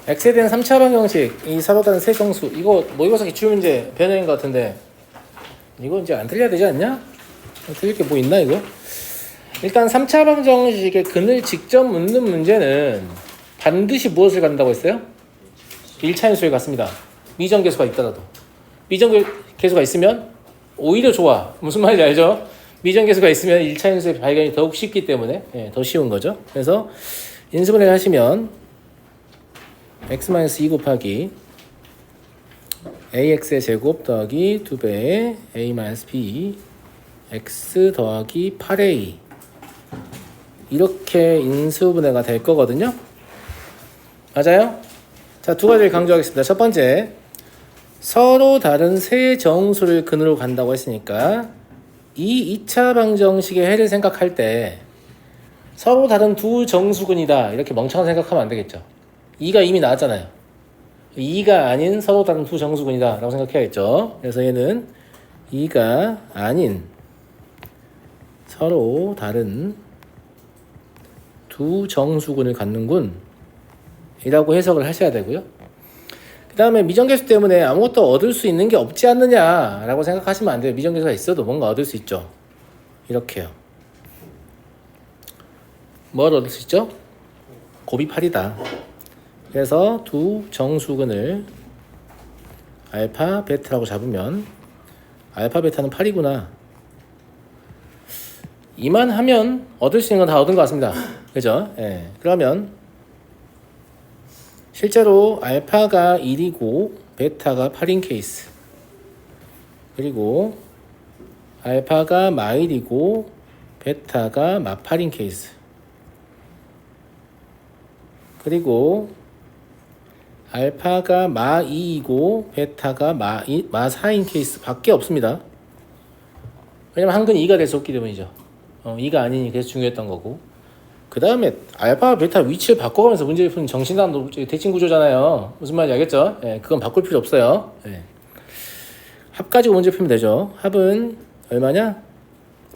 x에 대한 3차 방정식, 이 서로 다른 세 정수, 이거 모의고사 기출문제 변형인 것 같은데 이거 이제 안 틀려야 되지 않냐? 틀릴 게 뭐 있나 이거? 일단 3차 방정식의 근을 직접 묻는 문제는 반드시 무엇을 갖는다고 했어요? 1차 인수에 갖습니다. 미정계수가 있더라도. 미정계수가 있으면 오히려 좋아. 무슨 말인지 알죠? 미정계수가 있으면 1차 인수의 발견이 더욱 쉽기 때문에 더 쉬운 거죠. 그래서 인수분해 하시면 x-2 곱하기 ax의 제곱 더하기 2배의 a-b x 더하기 8a 이렇게 인수분해가 될 거거든요. 맞아요? 자, 두 가지를 강조하겠습니다. 첫 번째, 서로 다른 세 정수를 근으로 간다고 했으니까 이 2차 방정식의 해를 생각할 때 서로 다른 두 정수근이다 이렇게 멍청한 생각하면 안 되겠죠. 2가 이미 나왔잖아요. 2가 아닌 서로 다른 두 정수근이다 라고 생각해야겠죠. 그래서 얘는 2가 아닌 서로 다른 두 정수근을 갖는 군 이라고 해석을 하셔야 되고요. 그 다음에 미정계수 때문에 아무것도 얻을 수 있는 게 없지 않느냐 라고 생각하시면 안 돼요. 미정계수가 있어도 뭔가 얻을 수 있죠. 이렇게요. 뭘 얻을 수 있죠? 곱이 8이다. 그래서 두 정수근을 알파, 베타라고 잡으면 알파, 베타는 8이구나. 이만 하면 얻을 수 있는 건 다 얻은 것 같습니다. 그죠? 예. 그러면 실제로 알파가 1이고 베타가 8인 케이스, 그리고 알파가 마1이고 베타가 마8인 케이스, 그리고 알파가 마2이고 베타가 마4인 케이스 밖에 없습니다. 왜냐면 한 근이 2가 될 수 없기 때문이죠. 2가 아니니 그래서 중요했던 거고. 그 다음에 알파, 베타 위치를 바꿔가면서 문제를 푸는 정신단 대칭 구조잖아요. 무슨 말인지 알겠죠? 예, 그건 바꿀 필요 없어요. 예. 합 가지고 문제 풀면 되죠. 합은 얼마냐?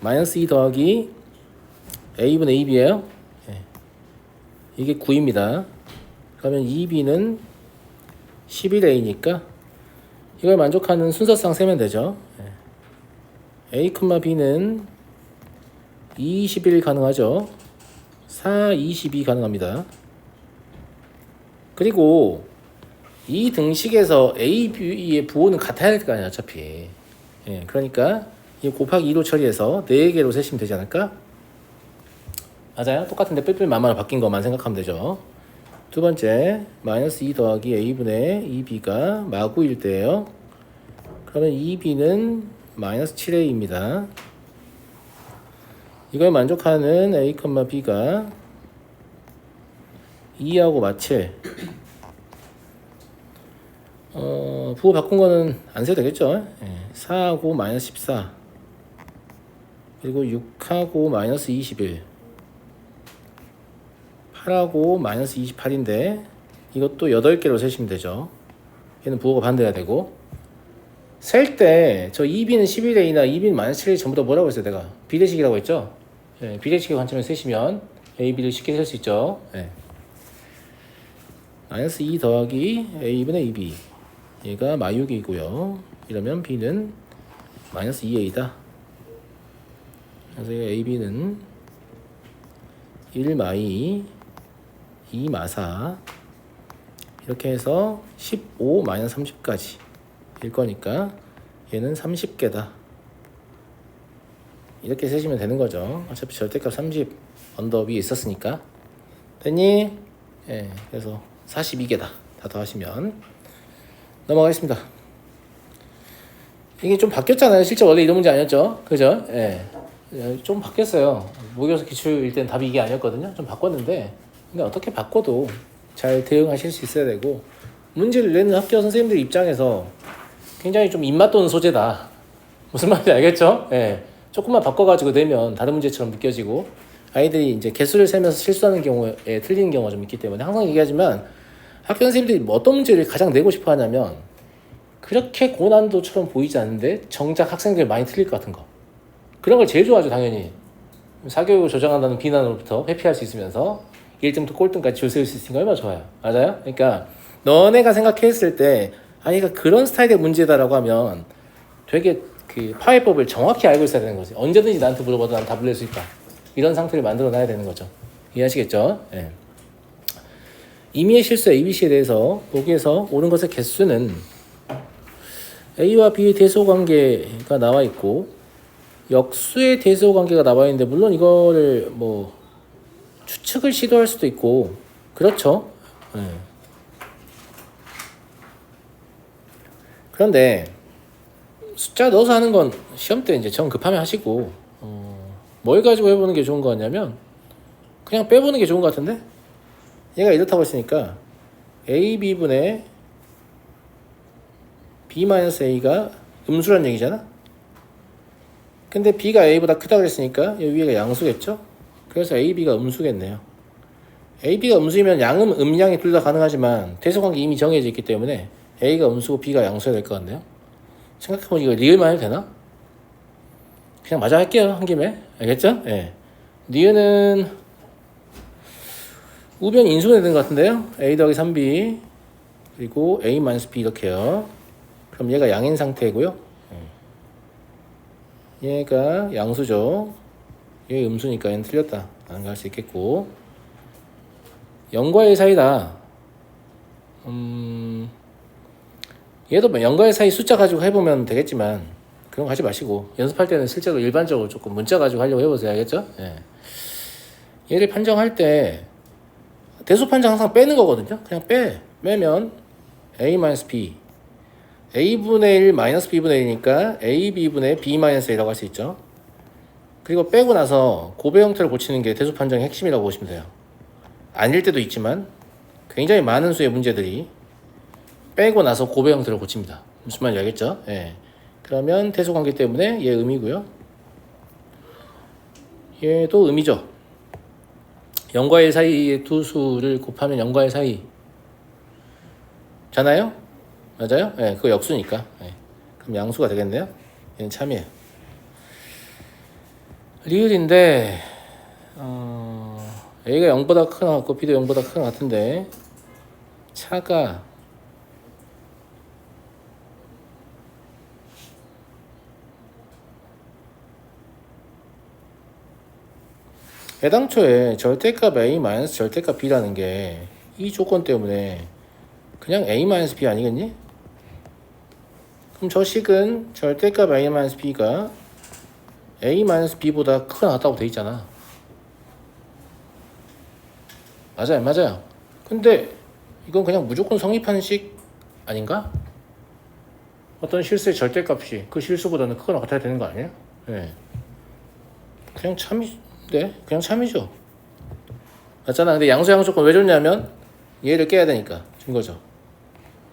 -2 더하기 a분의 2b예요. 예. 이게 9입니다. 그러면 2b는 11a니까 이걸 만족하는 순서상 세면 되죠. 예. a, b는 21 가능하죠. 4, 22 가능합니다. 그리고 이 등식에서 A, B의 부호는 같아야 될 거 아니야 어차피. 예, 그러니까 이 곱하기 2로 처리해서 4개로 세시면 되지 않을까? 맞아요? 똑같은데 뿔뿔 마마로 바뀐 것만 생각하면 되죠. 두 번째, -2 더하기 A분의 2B가 마9일 때예요. 그러면 2B는 -7A입니다. 이걸 만족하는 A, B가 2하고 마7. 부호 바꾼 거는 안 세도 되겠죠? 4하고 -14. 그리고 6하고 -21. 8하고 -28인데 이것도 8개로 세시면 되죠. 얘는 부호가 반대해야 되고. 셀 때 저 2B는 11A나 2B는 -7A 전부 다 뭐라고 했어요? 내가 비례식이라고 했죠? 예, 비례식의 관점에서 세시면 A, B를 쉽게 셀 수 있죠. 예. -2 더하기 A분의 2B 얘가 마6이고요. 이러면 B는 -2A다. 그래서 AB는 1 마2 2 마4 이렇게 해서 15 -30까지 일 거니까 얘는 30개다. 이렇게 세시면 되는 거죠. 어차피 절대값 30 언더 위에 있었으니까. 됐니? 예, 그래서 42개다. 다 더하시면. 넘어가겠습니다. 이게 좀 바뀌었잖아요. 실제 원래 이런 문제 아니었죠? 그죠? 예. 좀 바뀌었어요. 모의고사 기출일 땐 답이 이게 아니었거든요. 좀 바꿨는데, 근데 어떻게 바꿔도 잘 대응하실 수 있어야 되고, 문제를 내는 학교 선생님들 입장에서 굉장히 좀 입맛 도는 소재다. 무슨 말인지 알겠죠? 예. 조금만 바꿔가지고 내면 다른 문제처럼 느껴지고, 아이들이 이제 개수를 세면서 실수하는 경우에 틀리는 경우가 좀 있기 때문에 항상 얘기하지만 학교 선생님들이 어떤 문제를 가장 내고 싶어 하냐면 그렇게 고난도처럼 보이지 않는데 정작 학생들이 많이 틀릴 것 같은 거. 그런 걸 제일 좋아하죠, 당연히. 사교육을 조장한다는 비난으로부터 회피할 수 있으면서 1등부터 꼴등까지 줄 세울 수 있으니까 얼마나 좋아요. 맞아요? 그러니까 너네가 생각했을 때 그러니까 그런 스타일의 문제다라고 하면 되게 그 파해법을 정확히 알고 있어야 되는 거지. 언제든지 나한테 물어봐도 난 답을 낼 수 있다. 이런 상태를 만들어 놔야 되는 거죠. 이해하시겠죠? 예. 임의의 실수 ABC에 대해서 보기에서 옳은 것의 개수는 A와 B의 대소관계가 나와 있고 역수의 대소관계가 나와 있는데 물론 이거를 뭐 추측을 시도할 수도 있고 그렇죠. 예. 그런데 숫자 넣어서 하는 건 시험 때 이제 정 급하면 하시고 뭘 가지고 해보는 게 좋은 거냐면 그냥 빼보는 게 좋은 것 같은데 얘가 이렇다고 했으니까 A, B분의 B-A가 음수란 얘기잖아. 근데 B가 A보다 크다고 했으니까 여기 위에가 양수겠죠. 그래서 A, B가 음수겠네요. A, B가 음수이면 양음, 음양이 둘 다 가능하지만 대소관계 이미 정해져 있기 때문에 A가 음수고 B가 양수가 될 것 같네요. 생각해보면 이거 리을만 해도 되나? 그냥 마저 할게요. 한 김에. 알겠죠? 예. 니은은 우변 인수가 되는 것 같은데요. A 더하기 3B 그리고 A-B 이렇게요. 그럼 얘가 양인 상태고요. 얘가 양수죠. 얘 음수니까 얘는 틀렸다. 안 갈 수 있겠고 0과 1 사이다. 얘도 0과 1 사이 숫자 가지고 해보면 되겠지만 그런 거 하지 마시고 연습할 때는 실제로 일반적으로 조금 문자 가지고 하려고 해보세요. 알겠죠? 예. 얘를 판정할 때 대수 판정 항상 빼는 거거든요. 그냥 빼면 A-B A분의 1 마이너스 B분의 1이니까 AB분의 B-A라고 할 수 있죠. 그리고 빼고 나서 고배 형태를 고치는 게 대수 판정의 핵심이라고 보시면 돼요. 아닐 때도 있지만 굉장히 많은 수의 문제들이 빼고 나서 고배 형태를 고칩니다. 무슨 말인지 알겠죠? 예. 그러면 대소관계 때문에 얘 음이고요. 얘도 음이죠. 0과 1 사이의 두 수를 곱하면 0과 1 사이 잖아요? 맞아요? 예, 그거 역수니까. 예. 그럼 양수가 되겠네요. 얘는 참이에요. 리을인데 A가 0보다 큰 것 같고 B도 0보다 큰 것 같은데 차가 애당초에 절대값 A 마이너스 절대값 B라는 게 이 조건 때문에 그냥 A 마이너스 B 아니겠니? 그럼 저 식은 절대값 A 마이너스 B가 A 마이너스 B보다 크거나 같다고 돼 있잖아. 맞아요. 근데 이건 그냥 무조건 성립하는 식 아닌가? 어떤 실수의 절대값이 그 실수보다는 크거나 같아야 되는 거 아니에요? 네. 그냥 참이죠. 맞잖아. 근데 양수 조건 왜 줬냐면 얘를 깨야 되니까 준 거죠.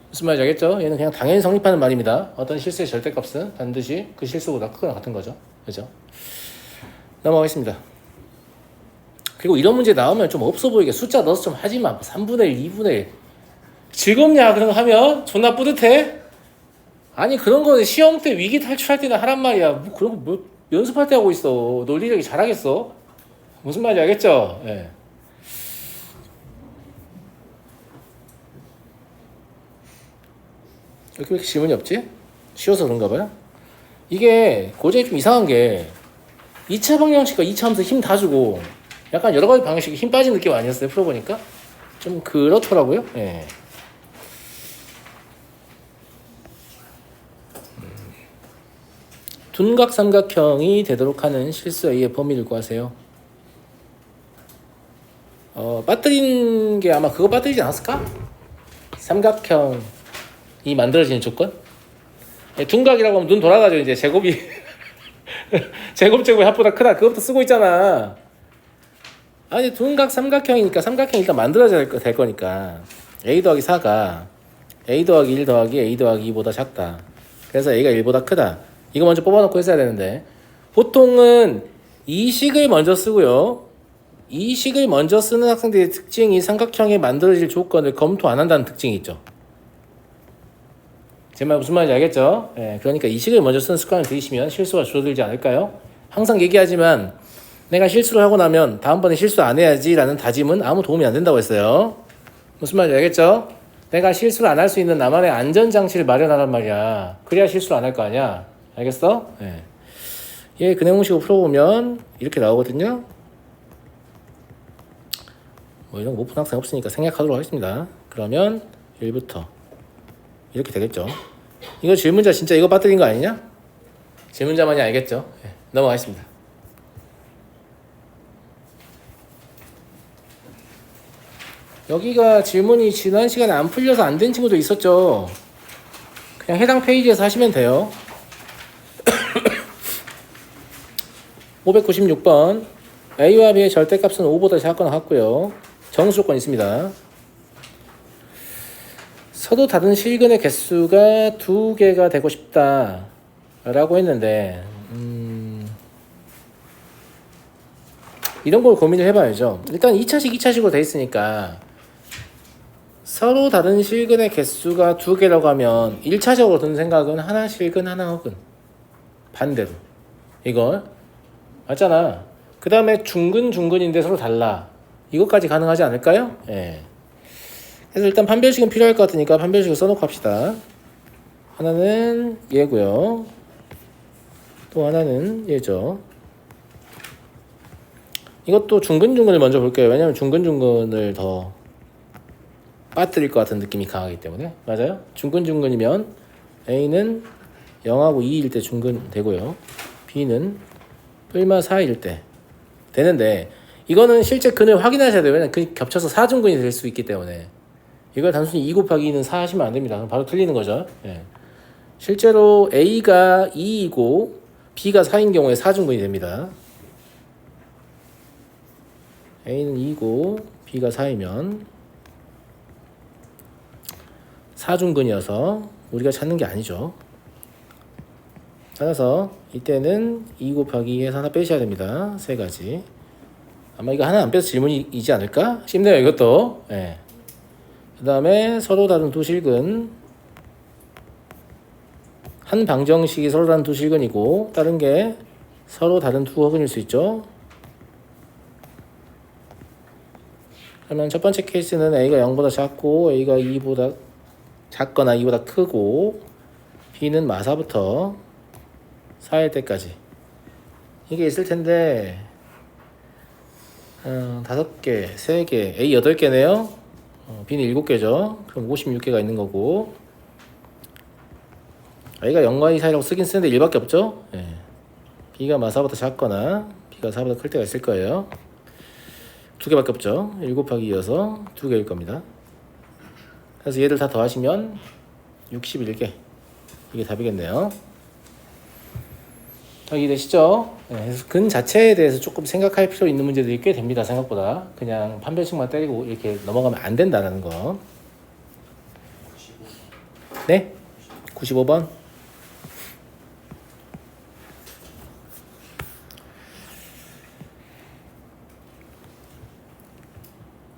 무슨 말인지 알겠죠? 얘는 그냥 당연히 성립하는 말입니다. 어떤 실수의 절대값은 반드시 그 실수보다 크거나 같은 거죠. 그죠? 넘어가겠습니다. 그리고 이런 문제 나오면 좀 없어 보이게 숫자 넣어서 좀 하지 마. 3분의 1, 2분의 1. 즐겁냐? 그런 거 하면 존나 뿌듯해? 아니, 그런 거는 시험 때 위기 탈출할 때나 하란 말이야. 뭐 그런 거 뭐 연습할 때 하고 있어. 논리력이 잘하겠어? 무슨 말인지 알겠죠? 예. 왜 이렇게 질문이 없지? 쉬워서 그런가 봐요. 이게 고전이 좀 이상한 게 2차 방정식과 2차 함수 힘 다 주고 약간 여러 가지 방식이 힘 빠진 느낌 아니었어요? 풀어보니까 좀 그렇더라고요. 예. 둔각 삼각형이 되도록 하는 실수 A의 범위를 구하세요. 빠뜨린 게 아마 그거 빠뜨리지 않았을까? 삼각형이 만들어지는 조건? 둔각이라고 하면 눈 돌아가죠. 이제 제곱이 제곱이 합보다 크다. 그것부터 쓰고 있잖아. 아니 둔각 삼각형이니까 삼각형이 일단 만들어져야 될 거니까 A 더하기 4가 A 더하기 1 더하기 A 더하기 2보다 작다. 그래서 A가 1보다 크다. 이거 먼저 뽑아놓고 했어야 되는데 보통은 이 식을 먼저 쓰고요. 이 식을 먼저 쓰는 학생들의 특징이 삼각형에 만들어질 조건을 검토 안 한다는 특징이 있죠. 제 말 무슨 말인지 알겠죠? 예, 그러니까 이 식을 먼저 쓰는 습관을 들이시면 실수가 줄어들지 않을까요? 항상 얘기하지만 내가 실수를 하고 나면 다음번에 실수 안 해야지라는 다짐은 아무 도움이 안 된다고 했어요. 무슨 말인지 알겠죠? 내가 실수를 안 할 수 있는 나만의 안전장치를 마련하란 말이야. 그래야 실수를 안 할 거 아니야. 알겠어? 네. 예, 근해공식을 풀어보면 이렇게 나오거든요. 뭐 이런 거 못 푼 학생 없으니까 생략하도록 하겠습니다. 그러면 1부터 이렇게 되겠죠. 이거 질문자 진짜 이거 빠뜨린 거 아니냐? 질문자만이 알겠죠? 네, 넘어가겠습니다. 여기가 질문이 지난 시간에 안 풀려서 안 된 친구도 있었죠. 그냥 해당 페이지에서 하시면 돼요. 596번 A와 B의 절대값은 5보다 작거나 같고요. 정수 조건 있습니다. 서로 다른 실근의 개수가 2개가 되고 싶다 라고 했는데 이런 걸 고민을 해봐야죠. 일단 2차식 2차식으로 돼 있으니까 서로 다른 실근의 개수가 2개라고 하면 1차적으로 드는 생각은 하나 실근 하나 혹은 반대로 이걸 맞잖아. 그 다음에 중근인데 서로 달라. 이것까지 가능하지 않을까요? 예. 그래서 일단 판별식은 필요할 것 같으니까 판별식을 써놓고 합시다. 하나는 얘고요. 또 하나는 얘죠. 이것도 중근을 먼저 볼게요. 왜냐면 중근을 더 빠뜨릴 것 같은 느낌이 강하기 때문에. 맞아요? 중근이면 A는 0하고 2일 때 중근 되고요. B는 뿔마 4일 때 되는데 이거는 실제 근을 확인하셔야 돼요. 왜냐면 근이 겹쳐서 4중근이 될 수 있기 때문에 이걸 단순히 2 곱하기 2는 4 하시면 안 됩니다. 그럼 바로 틀리는 거죠. 예. 실제로 A가 2이고 B가 4인 경우에 4중근이 됩니다. A는 2고 B가 4이면 4중근이어서 우리가 찾는 게 아니죠. 따라서 이때는 2 곱하기 2에서 하나 빼셔야 됩니다. 세 가지. 아마 이거 하나 안 빼서 질문이지 않을까 싶네요. 이것도. 예. 그 다음에 서로 다른 두 실근 한 방정식이 서로 다른 두 실근이고 다른 게 서로 다른 두 허근일 수 있죠. 그러면 첫 번째 케이스는 A가 0보다 작고 A가 2보다 작거나 2보다 크고 B는 마사부터 4일 때까지 이게 있을 텐데 5개, 3개, A 8개네요. B는 7개죠. 그럼 56개가 있는 거고 A가 0과 2 사이라고 쓰긴 쓰는데 1밖에 없죠. 예. B가 마사보다 작거나 B가 4보다 클 때가 있을 거예요. 2개밖에 없죠. 1 곱하기 2여서 2개일 겁니다. 그래서 얘들 다 더하시면 61개. 이게 답이겠네요. 이해되시죠? 네, 그래서 근 자체에 대해서 조금 생각할 필요 있는 문제들이 꽤 됩니다. 생각보다. 그냥 판별식만 때리고 이렇게 넘어가면 안 된다는 거. 네? 95번.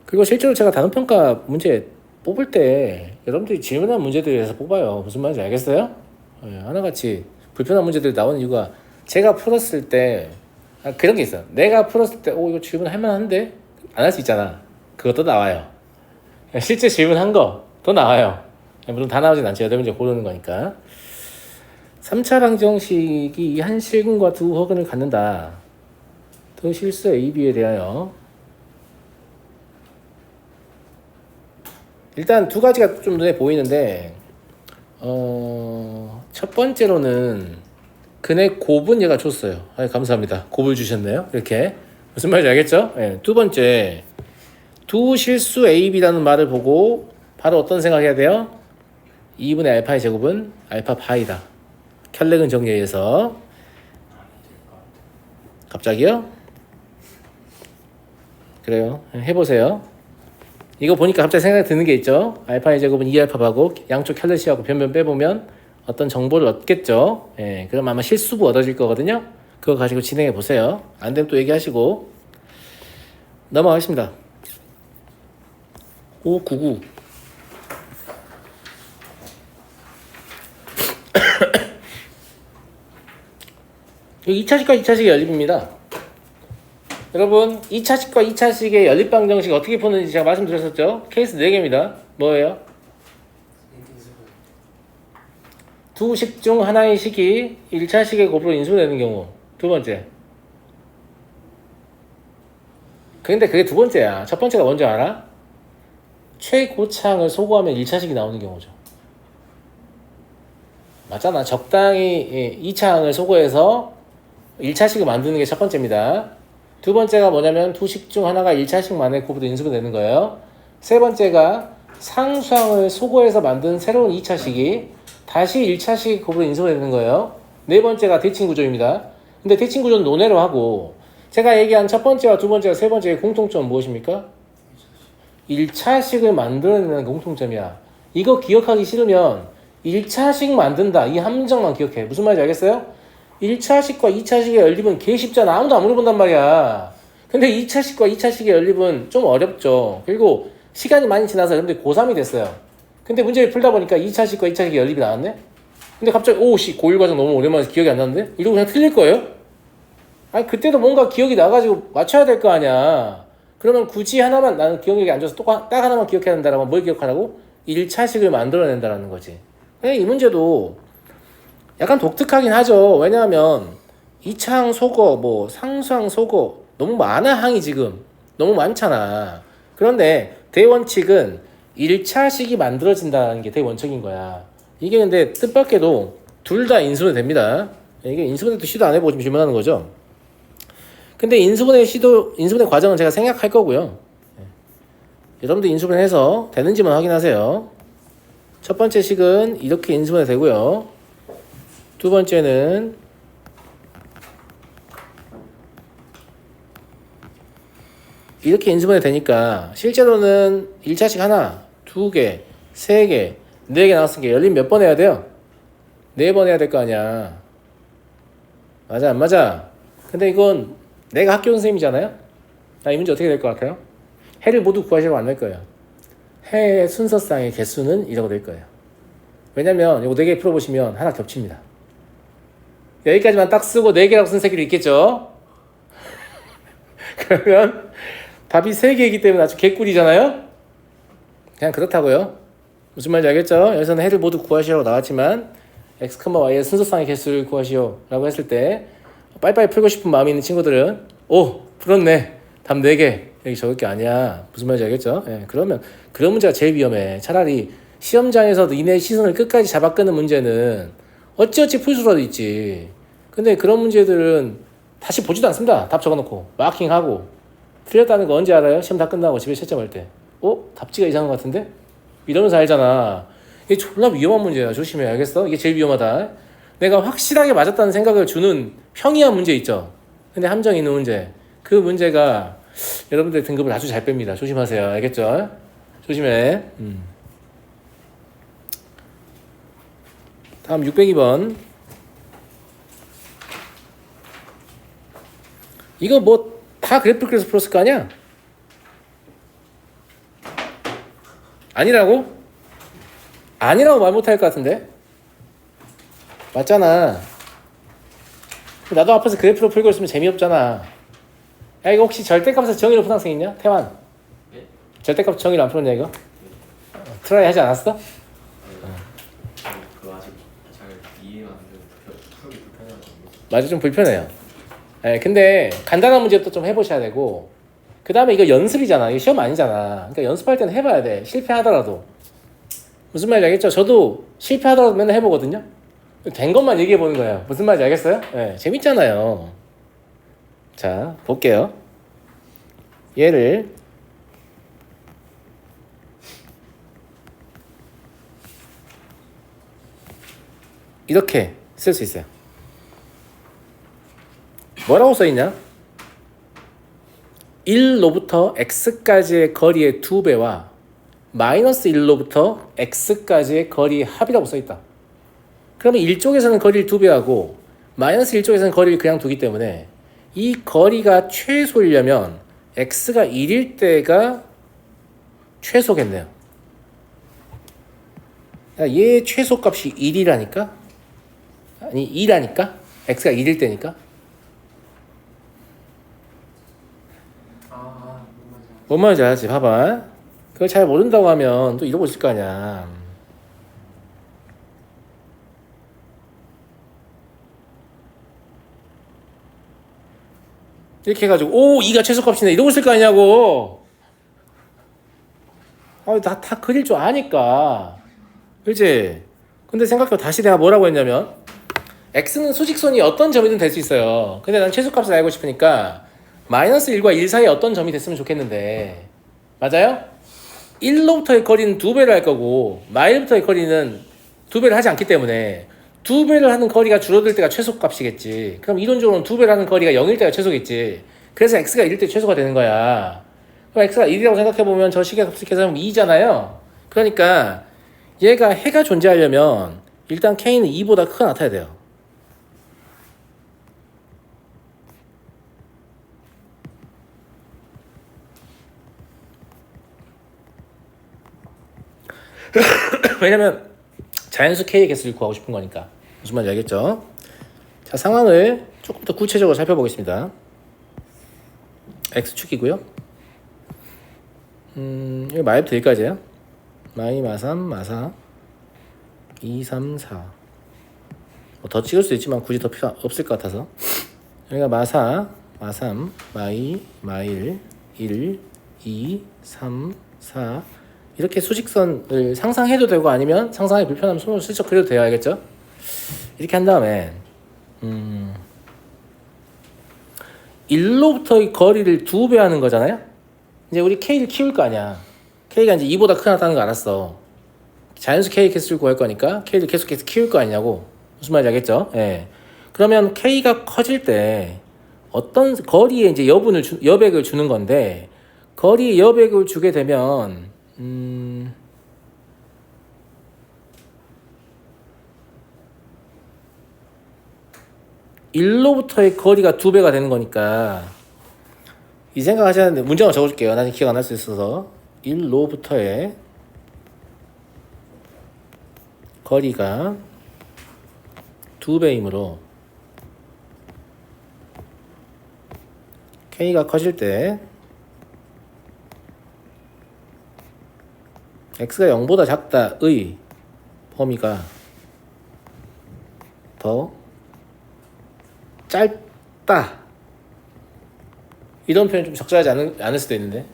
그리고 실제로 제가 단원평가 문제 뽑을 때 여러분들이 질문한 문제들에 대해서 뽑아요. 무슨 말인지 알겠어요? 네, 하나같이 불편한 문제들이 나오는 이유가 제가 풀었을 때 그런 게 있어요. 내가 풀었을 때 이거 질문할 만한데? 안 할 수 있잖아. 그것도 나와요. 실제 질문한 거도 나와요. 물론 다 나오진 않죠. 여덟 문제 고르는 거니까. 3차 방정식이 이 한 실근과 두 허근을 갖는다. 그 실수 A, B에 대하여 일단 두 가지가 좀 눈에 보이는데 첫 번째로는 근의 곱은 얘가 줬어요. 감사합니다. 곱을 주셨네요. 이렇게 무슨 말인지 알겠죠? 네. 두 번째 두 실수 A, B라는 말을 보고 바로 어떤 생각해야 돼요? 2분의 알파의 제곱은 알파 파이다. 켤레근 정리에 의해서 갑자기요? 그래요. 해보세요. 이거 보니까 갑자기 생각이 드는 게 있죠. 알파의 제곱은 2알파하고 양쪽 켤레시하고 변변 빼보면 어떤 정보를 얻겠죠. 예, 그럼 아마 실수부 얻어질 거거든요. 그거 가지고 진행해 보세요. 안 되면 또 얘기하시고. 넘어가겠습니다. 599 2차식과 2차식의 연립입니다. 여러분 2차식과 2차식의 연립방정식 어떻게 푸는지 제가 말씀드렸었죠. 케이스 4개입니다. 뭐예요? 두 식 중 하나의 식이 1차식의 곱으로 인수되는 경우. 두 번째. 근데 그게 두 번째야. 첫 번째가 뭔지 알아? 최고차항을 소거하면 1차식이 나오는 경우죠. 맞잖아. 적당히 2차항을 소거해서 1차식을 만드는 게 첫 번째입니다. 두 번째가 뭐냐면 두 식 중 하나가 1차식만의 곱으로 인수가 되는 거예요. 세 번째가 상수항을 소거해서 만든 새로운 2차식이 다시 1차식 곱으로 인수가 되는 거예요. 네 번째가 대칭 구조입니다. 근데 대칭 구조는 논외로 하고 제가 얘기한 첫 번째와 두 번째와 세 번째의 공통점은 무엇입니까? 1차식을 만들어내는 공통점이야. 이거 기억하기 싫으면 1차식 만든다. 이 함정만 기억해. 무슨 말인지 알겠어요? 1차식과 2차식의 연립은 개 쉽잖아. 아무도 안 물어본단 말이야. 근데 2차식과 2차식의 연립은 좀 어렵죠. 그리고 시간이 많이 지나서 여러분들이 고3이 됐어요. 근데 문제를 풀다 보니까 2차식과 2차식의 연립이 나왔네? 근데 갑자기 고1 과정 너무 오랜만에 기억이 안 나는데? 이러고 그냥 틀릴 거예요? 아니 그때도 뭔가 기억이 나가지고 맞춰야 될 거 아니야. 그러면 굳이 하나만 나는 기억력이 안 좋아서 딱 하나만 기억해야 된다라면 뭘 기억하라고? 1차식을 만들어낸다라는 거지. 이 문제도 약간 독특하긴 하죠. 왜냐하면 2차항 소거, 뭐 상수항 소거 너무 많아. 항이 지금 너무 많잖아. 그런데 대원칙은 1차식이 만들어진다는 게 대원칙인 거야. 이게 근데 뜻밖에도 둘 다 인수분해 됩니다. 이게 인수분해도 시도 안 해보고 지금 질문하는 거죠. 근데 인수분해 과정은 제가 생략할 거고요. 여러분들 인수분해해서 되는지만 확인하세요. 첫 번째 식은 이렇게 인수분해 되고요. 두 번째는 이렇게 인수분해 되니까 실제로는 1차식 하나, 2개, 3개, 4개 나왔으니까 열림 몇 번 해야 돼요? 4번 해야 될 거 아니야. 맞아 안 맞아? 근데 이건 내가 학교 선생님이잖아요? 나 이 문제 어떻게 될 것 같아요? 해를 모두 구하시라고 안 될 거예요. 해의 순서상의 개수는 이라고 될 거예요. 왜냐면 이거 4개 풀어보시면 하나 겹칩니다. 여기까지만 딱 쓰고 4개라고 쓴 새끼도 있겠죠? 그러면 답이 3개이기 때문에 아주 개꿀이잖아요? 그냥 그렇다고요. 무슨 말인지 알겠죠? 여기서는 해를 모두 구하시라고 나왔지만 x, y의 순서상의 개수를 구하시오 라고 했을 때 빨리빨리 풀고 싶은 마음이 있는 친구들은 오! 풀었네. 답 4개. 여기 적을 게 아니야. 무슨 말인지 알겠죠? 그러면 그런 문제가 제일 위험해. 차라리 시험장에서도 이내 시선을 끝까지 잡아 끄는 문제는 어찌어찌 풀 수라도 있지. 근데 그런 문제들은 다시 보지도 않습니다. 답 적어놓고 마킹하고 틀렸다는 거 언제 알아요? 시험 다 끝나고 집에 채점할 때 답지가 이상한 것 같은데? 이러면서 알잖아. 이게 졸라 위험한 문제야. 조심해. 알겠어? 이게 제일 위험하다. 내가 확실하게 맞았다는 생각을 주는 평이한 문제 있죠. 근데 함정이 있는 문제. 그 문제가 여러분들 등급을 아주 잘 뺍니다. 조심하세요. 알겠죠? 조심해. 다음 602번. 이거 뭐 다 그래프 그래서 풀었을 거 아니야? 아니라고? 아니라고 말 못할 것 같은데? 맞잖아. 나도 앞에서 그래프로 풀고 있으면 재미없잖아. 야 이거 혹시 절대값에서 정의로 푼 학생 있냐? 태환. 네? 절대값 정의로 안 풀었냐 이거? 트라이 하지 않았어? 그거 아직 잘 이해가 안 되고 풀기 불편해서. 맞아 좀 불편해요. 근데 간단한 문제부터 좀 해보셔야 되고 그 다음에 이거 연습이잖아. 이거 시험 아니잖아. 그러니까 연습할 때는 해봐야 돼. 실패하더라도. 무슨 말인지 알겠죠? 저도 실패하더라도 맨날 해보거든요. 된 것만 얘기해보는 거예요. 무슨 말인지 알겠어요? 재밌잖아요. 자, 볼게요. 얘를 이렇게 쓸 수 있어요. 뭐라고 써있냐? 1로부터 x까지의 거리의 2배와 마이너스 1로부터 x까지의 거리의 합이라고 써있다. 그러면 1쪽에서는 거리를 2배하고 마이너스 1쪽에서는 거리를 그냥 두기 때문에 이 거리가 최소이려면 x가 1일 때가 최소겠네요. 얘의 최소값이 1이라니까? 아니 2라니까? x가 1일 때니까? 뭔 말인지 알지? 봐봐. 그걸 잘 모른다고 하면 또 이러고 있을 거 아니야. 이렇게 해가지고 오 2가 최소값이네 이러고 있을 거 아니냐고. 다 그릴 줄 아니까. 그치? 근데 생각해봐. 다시 내가 뭐라고 했냐면 x는 수직선이 어떤 점이든 될 수 있어요. 근데 난 최소값을 알고 싶으니까 마이너스 1과 1 사이에 어떤 점이 됐으면 좋겠는데 맞아요? 1로부터의 거리는 2배를 할 거고 마일부터의 거리는 2배를 하지 않기 때문에 2배를 하는 거리가 줄어들 때가 최소값이겠지. 그럼 이론적으로는 2배를 하는 거리가 0일 때가 최소겠지. 그래서 x가 1일 때 최소가 되는 거야. 그럼 x가 1이라고 생각해보면 저 식의 값을 계산하면 2잖아요. 그러니까 얘가 해가 존재하려면 일단 k는 2보다 크게 나타나야 돼요. 왜냐면 자연수 k의 개수를 구하고 싶은 거니까. 무슨 말인지 알겠죠? 자, 상황을 조금 더 구체적으로 살펴보겠습니다. x축이고요. 여기 마이부터 여기까지예요. 마이, 마3, 마4, 2, 3, 4. 더 찍을 수도 있지만 굳이 더 필요 없을 것 같아서. 여기가 마4, 마3, 마2, 마1, 1, 2, 3, 4. 이렇게 수직선을 상상해도 되고 아니면 상상이 불편하면 손으로 슬쩍 그려도 돼요. 알겠죠? 이렇게 한 다음에 1로부터의 거리를 2배 하는 거잖아요. 이제 우리 k를 키울 거 아니야. k가 이제 2보다 크게 나타나는 거 알았어. 자연수 k 개수를 구할 거니까 k를 계속해서 키울 거 아니냐고. 무슨 말인지 알겠죠? 예. 그러면 k가 커질 때 어떤 거리에 이제 여백을 주는 건데 거리에 여백을 주게 되면 1로부터의 거리가 2배가 되는 거니까 이 생각 하셔야 하는데 문장을 적어줄게요. 나중에 기억 안 날 수 있어서 1로부터의 거리가 2배이므로 k가 커질 때 x가 0보다 작다의 범위가 더 짧다. 이런 표현 좀 적절하지 않을 수도 있는데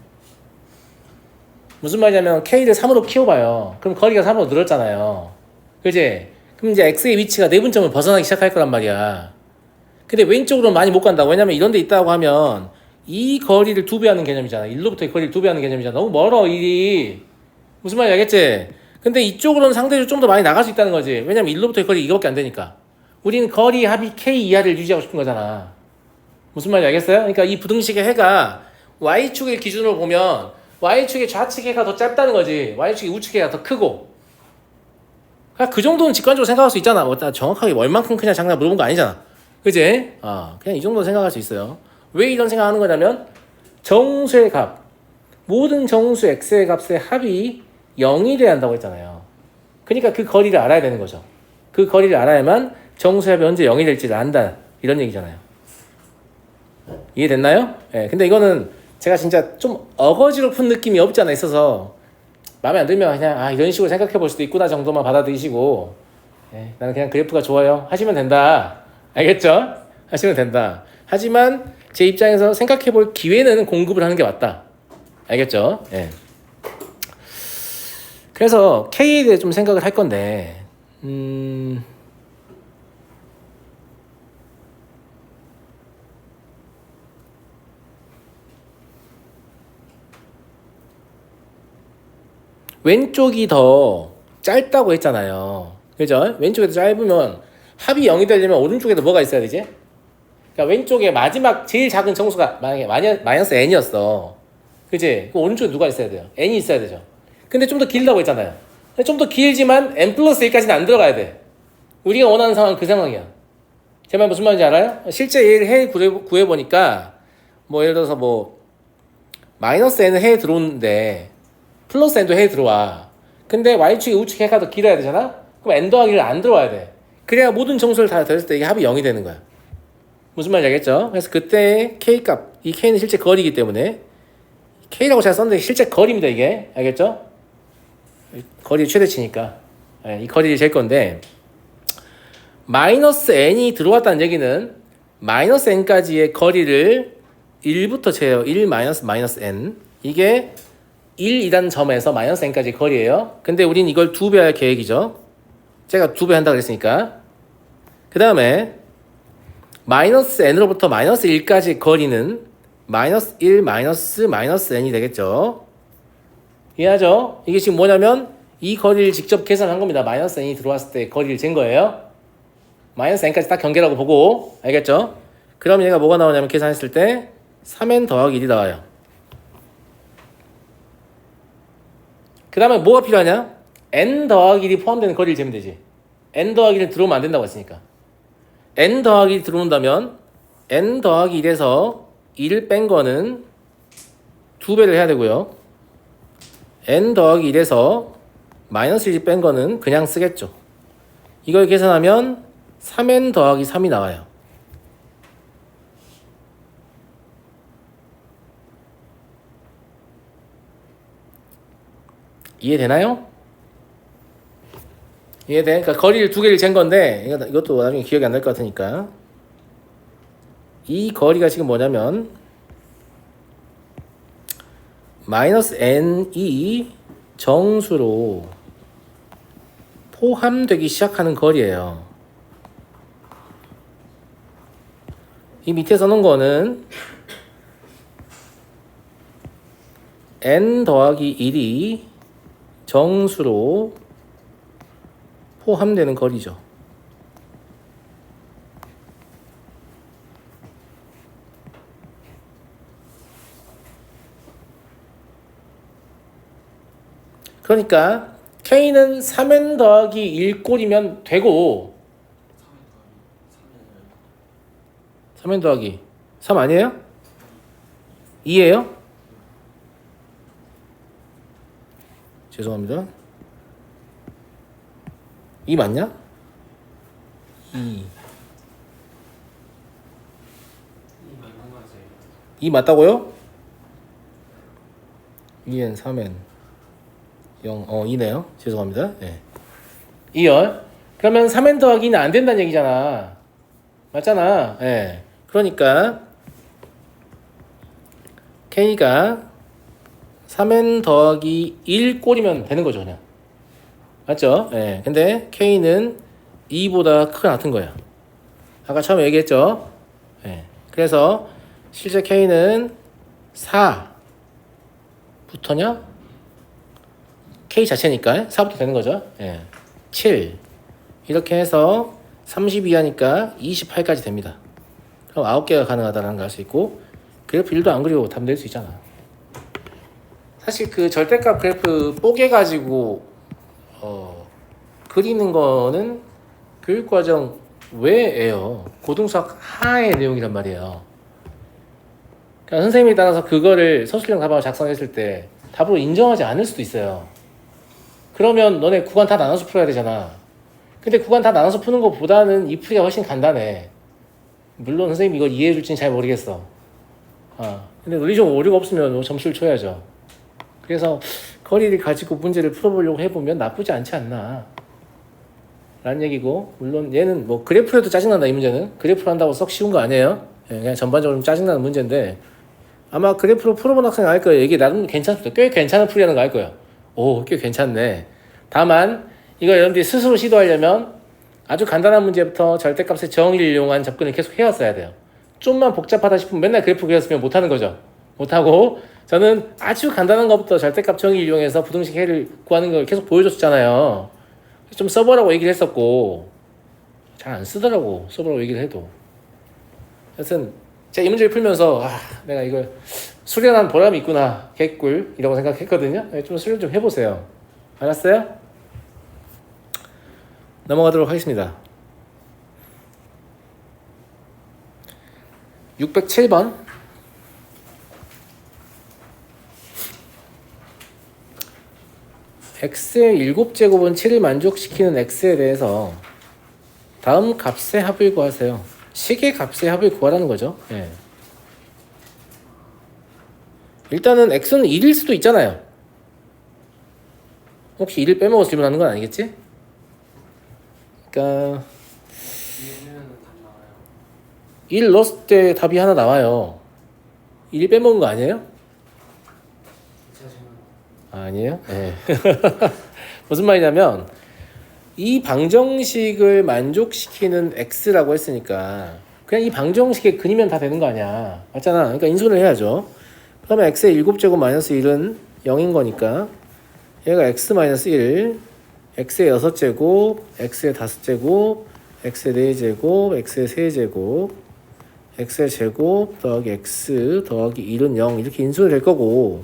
무슨 말이냐면 k를 3으로 키워봐요. 그럼 거리가 3으로 늘었잖아요. 그지? 그럼 이제 x의 위치가 내분점을 벗어나기 시작할 거란 말이야. 근데 왼쪽으로는 많이 못 간다고. 왜냐면 이런 데 있다고 하면 이 거리를 2배 하는 개념이잖아. 1로부터의 거리를 2배 하는 개념이잖아. 너무 멀어 1이. 무슨 말인지 알겠지? 근데 이쪽으로는 상대적으로 좀 더 많이 나갈 수 있다는 거지. 왜냐면 1로부터의 거리 이거밖에 안 되니까. 우리는 거리 합이 k 이하를 유지하고 싶은 거잖아. 무슨 말인지 알겠어요? 그러니까 이 부등식의 해가 y축을 기준으로 보면 y축의 좌측 해가 더 짧다는 거지. y축의 우측 해가 더 크고. 그러니까 그 정도는 직관적으로 생각할 수 있잖아. 뭐 정확하게 얼만큼 크냐 장난 물어본 거 아니잖아. 그지? 그냥 이 정도는 생각할 수 있어요. 왜 이런 생각하는 거냐면 정수의 값, 모든 정수 x의 값의 합이 0이 돼야 한다고 했잖아요. 그러니까 그 거리를 알아야 되는 거죠. 그 거리를 알아야만 정수의 합이 언제 0이 될지를 안다. 이런 얘기잖아요. 이해됐나요? 예. 근데 이거는 제가 진짜 좀 어거지로 푼 느낌이 없지 않아 있어서 마음에 안 들면 그냥 이런 식으로 생각해 볼 수도 있구나 정도만 받아들이시고 나는 그냥 그래프가 좋아요 하시면 된다. 알겠죠? 하시면 된다. 하지만 제 입장에서 생각해 볼 기회는 공급을 하는 게 맞다. 알겠죠? 예. 그래서 K에 대해 좀 생각을 할 건데 왼쪽이 더 짧다고 했잖아요. 그죠? 왼쪽이 더 짧으면 합이 0이 되려면 오른쪽에도 뭐가 있어야 되지? 그러니까 왼쪽에 마지막 제일 작은 정수가 만약에 마이너스 n이었어. 그치? 그럼 오른쪽에 누가 있어야 돼요? n이 있어야 되죠. 근데 좀 더 길다고 했잖아요. 좀 더 길지만 n 플러스 1까지는 안 들어가야 돼. 우리가 원하는 상황은 그 상황이야. 제 말 무슨 말인지 알아요? 실제 얘를 해 구해보니까 뭐 예를 들어서 뭐 마이너스 n은 해에 들어오는데 플러스 n도 해에 들어와. 근데 y축이 우측 해가 더 길어야 되잖아? 그럼 n 더하기를 안 들어와야 돼. 그래야 모든 정수를 다 더했을 때 이게 합이 0이 되는 거야. 무슨 말인지 알겠죠? 그래서 그때 k 값, 이 k는 실제 거리이기 때문에 K라고 제가 썼는데 실제 거리입니다 이게. 알겠죠? 거리 최대치니까. 이 거리를 잴 건데 마이너스 n이 들어왔다는 얘기는 마이너스 n까지의 거리를 1부터 재요. 1 마이너스 n. 이게 1이라는 점에서 마이너스 n까지 거리예요. 근데 우린 이걸 2배 할 계획이죠. 제가 2배 한다고 그랬으니까. 그 다음에 마이너스 n으로부터 마이너스 1까지 거리는 마이너스 1 마이너스 n이 되겠죠. 이해하죠? 이게 지금 뭐냐면 이 거리를 직접 계산한 겁니다. 마이너스 n이 들어왔을 때 거리를 잰 거예요. 마이너스 n까지 딱 경계라고 보고. 알겠죠? 그럼 얘가 뭐가 나오냐면 계산했을 때 3n 더하기 1이 나와요. 그 다음에 뭐가 필요하냐? n 더하기 1이 포함되는 거리를 재면 되지. n 더하기 1은 들어오면 안 된다고 했으니까. n 더하기 1이 들어온다면 n 더하기 1에서 1을 뺀 거는 2배를 해야 되고요. n 더하기 1에서 마이너스 1이 뺀 거는 그냥 쓰겠죠. 이걸 계산하면 3n 더하기 3이 나와요. 이해되나요? 이해돼? 그러니까 거리를 2개를 잰 건데 이것도 나중에 기억이 안 날 것 같으니까 이 거리가 지금 뭐냐면 마이너스 n이 정수로 포함되기 시작하는 거리예요. 이 밑에 써놓은 거는 n 더하기 1이 정수로 포함되는 거리죠. 그러니까 K는 3n 더하기 1꼴이면 되고 3n 더하기 3 아니에요? 2예요? 죄송합니다. 2 맞냐? 2 맞다고요? 2n 3n 0 2네요. 죄송합니다. 네. 2열. 그러면 3n 더하기는 안 된다는 얘기잖아. 맞잖아. 네. 그러니까 K가 3n 더하기 1 꼴이면 되는 거죠, 그냥. 맞죠? 예. 근데 K는 2보다 크거나 같은 거야. 아까 처음에 얘기했죠? 예. 그래서 실제 K는 4 부터냐? K 자체니까 4부터 되는 거죠. 예. 7 이렇게 해서 32 하니까 28까지 됩니다. 그럼 9개가 가능하다는 걸 알 수 있고 그래프 1도 안 그리고 답 낼 수 있잖아. 사실 그 절대값 그래프 뽀개 가지고 그리는 거는 교육과정 외예요. 고등수학 하의 내용이란 말이에요. 그러니까 선생님에 따라서 그거를 서술형 답안을 작성했을 때 답으로 인정하지 않을 수도 있어요. 그러면 너네 구간 다 나눠서 풀어야 되잖아. 근데 구간 다 나눠서 푸는 것보다는 이 풀이가 훨씬 간단해. 물론 선생님이 이걸 이해해 줄지는 잘 모르겠어. 근데 논리적 오류가 없으면 점수를 줘야죠. 그래서 거리를 가지고 문제를 풀어보려고 해보면 나쁘지 않지 않나 라는 얘기고, 물론 얘는 뭐 그래프로도 짜증난다. 이 문제는 그래프로 한다고 썩 쉬운 거 아니에요. 그냥 전반적으로 좀 짜증나는 문제인데 아마 그래프로 풀어본 학생이 알 거예요. 이게 나름 괜찮습니다. 꽤 괜찮은 풀이라는 거 알 거예요. 오, 꽤 괜찮네. 다만 이걸 여러분들이 스스로 시도하려면 아주 간단한 문제부터 절대값의 정의를 이용한 접근을 계속 해왔어야 돼요. 좀만 복잡하다 싶으면 맨날 그래프 그렸으면 못하는 거죠. 못하고 저는 아주 간단한 것부터 절대값 정의를 이용해서 부등식 해를 구하는 걸 계속 보여줬잖아요. 좀 써보라고 얘기를 했었고 잘 안 쓰더라고, 써보라고 얘기를 해도. 하여튼 제가 이 문제를 풀면서 내가 이걸 수련한 보람이 있구나, 개꿀 이라고 생각했거든요. 좀 수련 좀 해보세요. 알았어요? 넘어가도록 하겠습니다. 607번 x의 7제곱은 7을 만족시키는 x에 대해서 다음 값의 합을 구하세요. 식의 값의 합을 구하라는 거죠. 예. 일단은 x는 1일 수도 있잖아요. 혹시 1을 빼먹어서 질문하는 건 아니겠지? 그러니까 1 넣었을 때 답이 하나 나와요. 1 빼먹은 거 아니에요? 아니에요? 네. 무슨 말이냐면 이 방정식을 만족시키는 x라고 했으니까 그냥 이 방정식의 근이면 다 되는 거 아니야. 맞잖아. 그러니까 인수를 해야죠. 그러면 x의 7제곱 마이너스 1은 0인 거니까 얘가 x 마이너스 1, x의 6제곱, x의 5제곱, x의 4제곱, x의 3제곱, x의 제곱 더하기 x 더하기 1은 0 이렇게 인수를 될 거고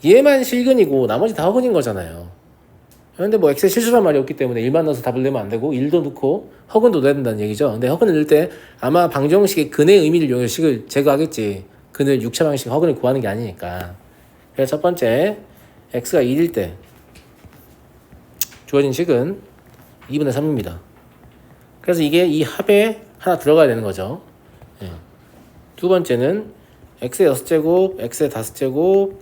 얘만 실근이고 나머지 다 허근인 거잖아요. 근데 뭐 x에 실수란 말이 없기 때문에 1만 넣어서 답을 내면 안 되고 1도 넣고 허근도 넣어야 된다는 얘기죠. 근데 허근을 넣을 때 아마 방정식의 근의 의미를 이용해서 식을 제거하겠지. 근을 6차 방식 허근을 구하는 게 아니니까. 그래서 첫 번째 x가 1일 때 주어진 식은 2분의 3입니다. 그래서 이게 이 합에 하나 들어가야 되는 거죠. 네. 두 번째는 x의 6제곱, x의 5제곱,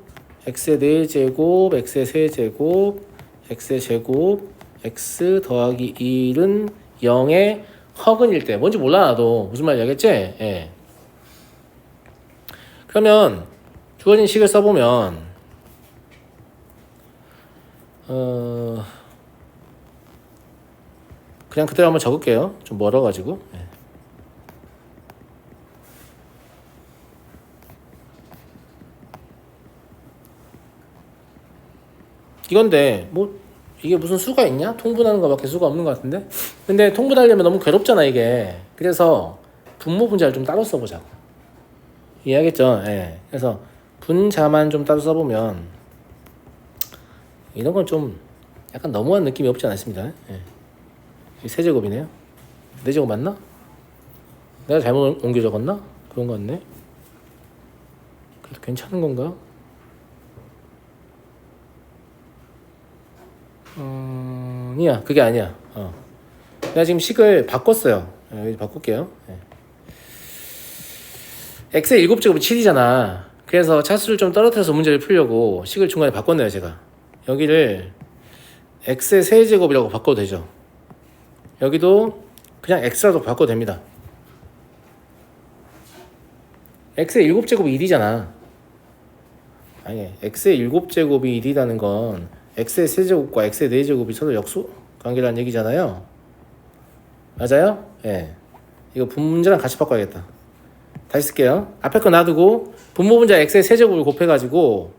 x의 4제곱, x의 3제곱, x의 제곱, x 더하기 1은 0의 허근일 때 뭔지 몰라 나도 무슨 말인지 알겠지? 예. 그러면 주어진 식을 써보면 그냥 그대로 한번 적을게요. 좀 멀어가지고. 예. 이건데 뭐 이게 무슨 수가 있냐? 통분하는 거밖에 수가 없는 것 같은데. 근데 통분하려면 너무 괴롭잖아 이게. 그래서 분모 분자를 좀 따로 써보자고. 이해하겠죠? 예. 그래서 분자만 좀 따로 써보면 이런 건 좀 약간 너무한 느낌이 없지 않습니다. 예. 이 세제곱이네요. 4제곱 맞나? 내가 잘못 옮겨 적었나? 그런 거 같네. 그래도 괜찮은 건가? 아니야, 그게 아니야. 내가 지금 식을 바꿨어요. 여기 바꿀게요. x의 7제곱이 7이잖아. 그래서 차수를 좀 떨어뜨려서 문제를 풀려고 식을 중간에 바꿨네요, 제가. 여기를 x의 세제곱이라고 바꿔도 되죠. 여기도 그냥 x라도 바꿔도 됩니다. x의 7제곱이 1이잖아. 아니, x의 7제곱이 1이라는 건 x의 세제곱과 x의 4제곱이 서로 역수 관계라는 얘기잖아요. 맞아요? 예. 이거 분모분자랑 같이 바꿔야겠다. 다시 쓸게요. 앞에 거 놔두고 분모분자 x의 세제곱을 곱해가지고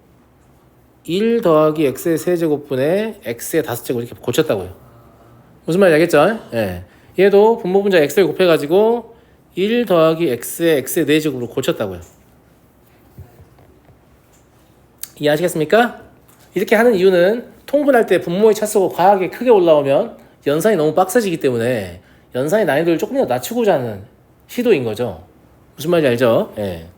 1 더하기 x의 세제곱분의 x의 5제곱 이렇게 고쳤다고요. 무슨 말인지 알겠죠? 예. 얘도 분모분자 x를 곱해가지고 1 더하기 x의 4제곱으로 고쳤다고요. 이해하시겠습니까? 이렇게 하는 이유는 통분할 때 분모의 차수가 과하게 크게 올라오면 연산이 너무 빡세지기 때문에 연산의 난이도를 조금이라도 낮추고자 하는 시도인 거죠. 무슨 말인지 알죠? 예.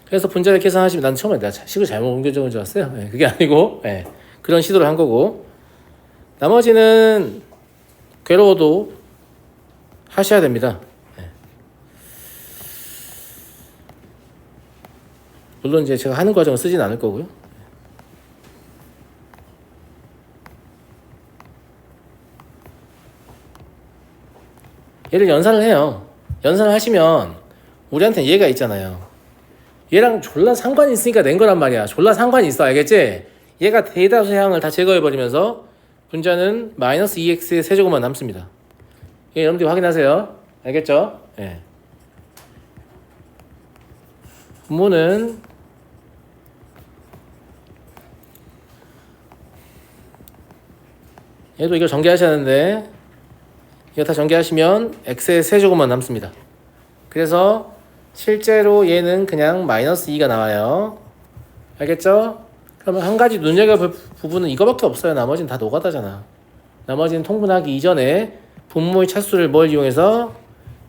그래서 분자를 계산하시면 난 처음에 내가 식을 잘못 옮겨 적은 줄 알았어요. 예. 그게 아니고 예. 그런 시도를 한 거고 나머지는 괴로워도 하셔야 됩니다. 예. 물론 이제 제가 하는 과정을 쓰진 않을 거고요. 얘를 연산을 해요. 연산을 하시면 우리한테는 얘가 있잖아요. 얘랑 졸라 상관이 있으니까 낸 거란 말이야. 졸라 상관이 있어. 알겠지? 얘가 대다수의 항을 다 제거해버리면서 분자는 마이너스 2x의 세제곱만 남습니다. 예, 여러분들 확인하세요. 알겠죠? 예. 분모는 얘도 이걸 전개하셔야 하는데 이거 다 전개하시면 x의 세제곱만 남습니다. 그래서 실제로 얘는 그냥 마이너스 2가 나와요. 알겠죠? 그러면 한 가지 눈여겨볼 부분은 이거밖에 없어요. 나머지는 다 노가다잖아. 나머지는 통분하기 이전에 분모의 차수를 뭘 이용해서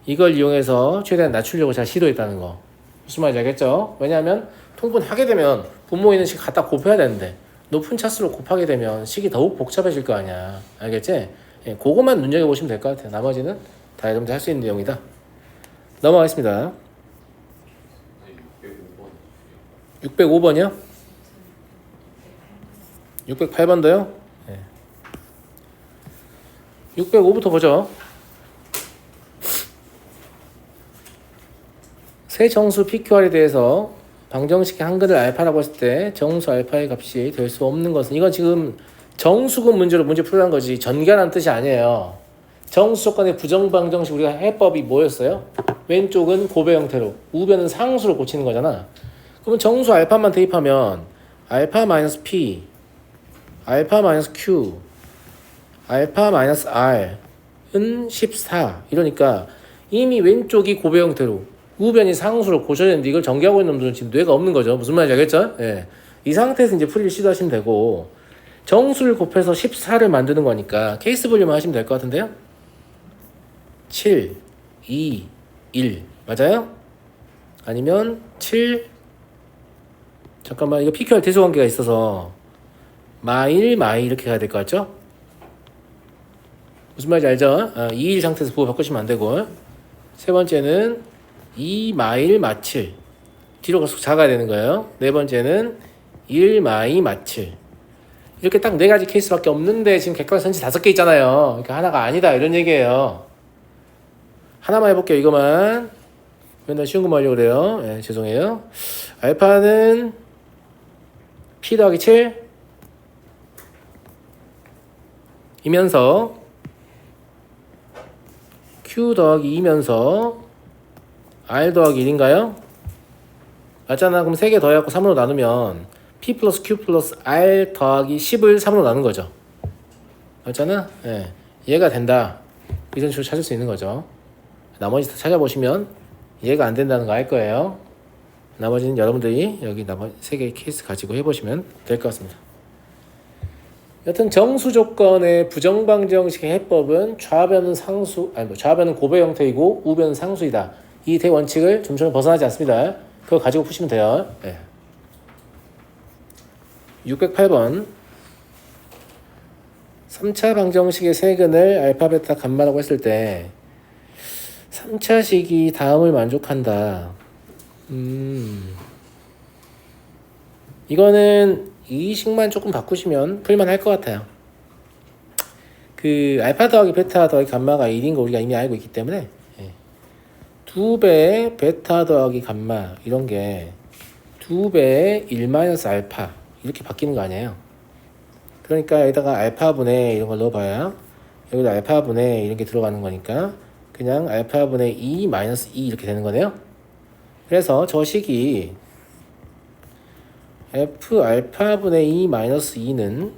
이걸 이용해서 최대한 낮추려고 제가 시도했다는 거. 무슨 말인지 알겠죠? 왜냐하면 통분하게 되면 분모에 있는 식 갖다 곱해야 되는데 높은 차수로 곱하게 되면 식이 더욱 복잡해질 거 아니야. 알겠지? 예, 그것만 눈여겨보시면 될 것 같아요. 나머지는 다 여러분들 할 수 있는 내용이다. 넘어가겠습니다. 605번이요? 608번도요. 605부터 보죠. 새 정수 PQR에 대해서 방정식의 한근을 알파라고 했을 때 정수 알파의 값이 될 수 없는 것은, 이건 지금 정수근 문제로 문제 풀라는 거지 전개라는 뜻이 아니에요. 정수 조건의 부정방정식 우리가 해법이 뭐였어요? 왼쪽은 고배 형태로, 우변은 상수로 고치는 거잖아. 그러면 정수 알파만 대입하면 알파 마이너스 P, 알파 마이너스 Q, 알파 마이너스 R은 14 이러니까 이미 왼쪽이 고배 형태로 우변이 상수로 고쳐야 되는데 이걸 전개하고 있는 놈들은 지금 뇌가 없는 거죠. 무슨 말인지 알겠죠? 예. 이 상태에서 이제 풀이를 시도하시면 되고, 정수를 곱해서 14를 만드는 거니까 케이스 분류만 하시면 될 것 같은데요. 7, 2, 1 맞아요? 아니면 7, 잠깐만 이거 PQR 대소 관계가 있어서 마일 이렇게 가야 될 것 같죠? 무슨 말인지 알죠? 2, 1 상태에서 부호 바꾸시면 안 되고, 세 번째는 2 마일 마7 뒤로 갈수록 작아야 되는 거예요. 네 번째는 1 마이 마7 이렇게 딱 네 가지 케이스밖에 없는데 지금 객관선지 5개 있잖아요. 그러니까 하나가 아니다 이런 얘기예요. 하나만 해볼게요. 이거만 맨날 쉬운 것만 하려고 그래요. 네, 죄송해요. 알파는 P 더하기 7 이면서 Q 더하기 2면서 R 더하기 1인가요? 맞잖아. 그럼 3개 더해갖고 3으로 나누면 P 플러스 Q 플러스 R 더하기 10을 3으로 나눈 거죠. 맞잖아? 예. 이해가 된다. 이런 식으로 찾을 수 있는 거죠. 나머지 다 찾아보시면 이해가 안 된다는 거 알 거예요. 나머지는 여러분들이 여기 나머지 3개의 케이스 가지고 해보시면 될 것 같습니다. 여튼 정수 조건의 부정방정식의 해법은 좌변은 상수, 좌변은 고배 형태이고 우변은 상수이다. 이 대원칙을 좀처럼 벗어나지 않습니다. 그거 가지고 푸시면 돼요. 네. 608번 3차 방정식의 세근을 알파, 베타, 감마라고 했을 때 3차식이 다음을 만족한다. 이거는 이 식만 조금 바꾸시면 풀만 할 것 같아요. 그 알파 더하기 베타 더하기 감마가 1인 거 우리가 이미 알고 있기 때문에 2배의 베타 더하기 감마 이런 게 2배의 1 마이너스 알파 이렇게 바뀌는 거 아니에요. 그러니까 여기다가 알파분의 이런 걸 넣어봐야 여기다 알파분의 이런 게 들어가는 거니까 그냥 알파분의 2 마이너스 2 이렇게 되는 거네요. 그래서 저 식이 F 알파분의 2 마이너스 2는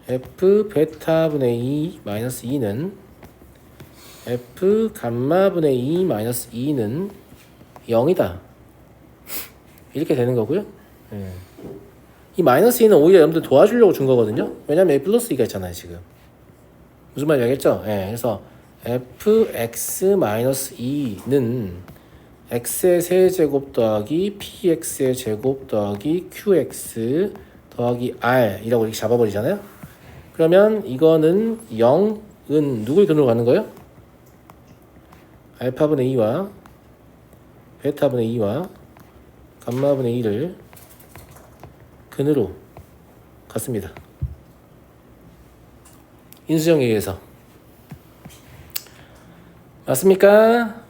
F 베타분의 2 마이너스 2는 F 감마분의 2 마이너스 2는 0이다. 이렇게 되는 거고요. 이 마이너스 2는 오히려 여러분들 도와주려고 준 거거든요. 왜냐면 A 플러스 2가 있잖아요 지금. 무슨 말인지 알겠죠? 그래서 fx 마이너스 2는 x의 세제곱 더하기 px의 제곱 더하기 qx 더하기 r 이라고 이렇게 잡아버리잖아요. 그러면 이거는 0은 누굴 근으로 가는 거예요? 알파분의 2와 베타분의 2와 감마분의 2를 근으로 갔습니다. 인수정에 의해서. 맞습니까?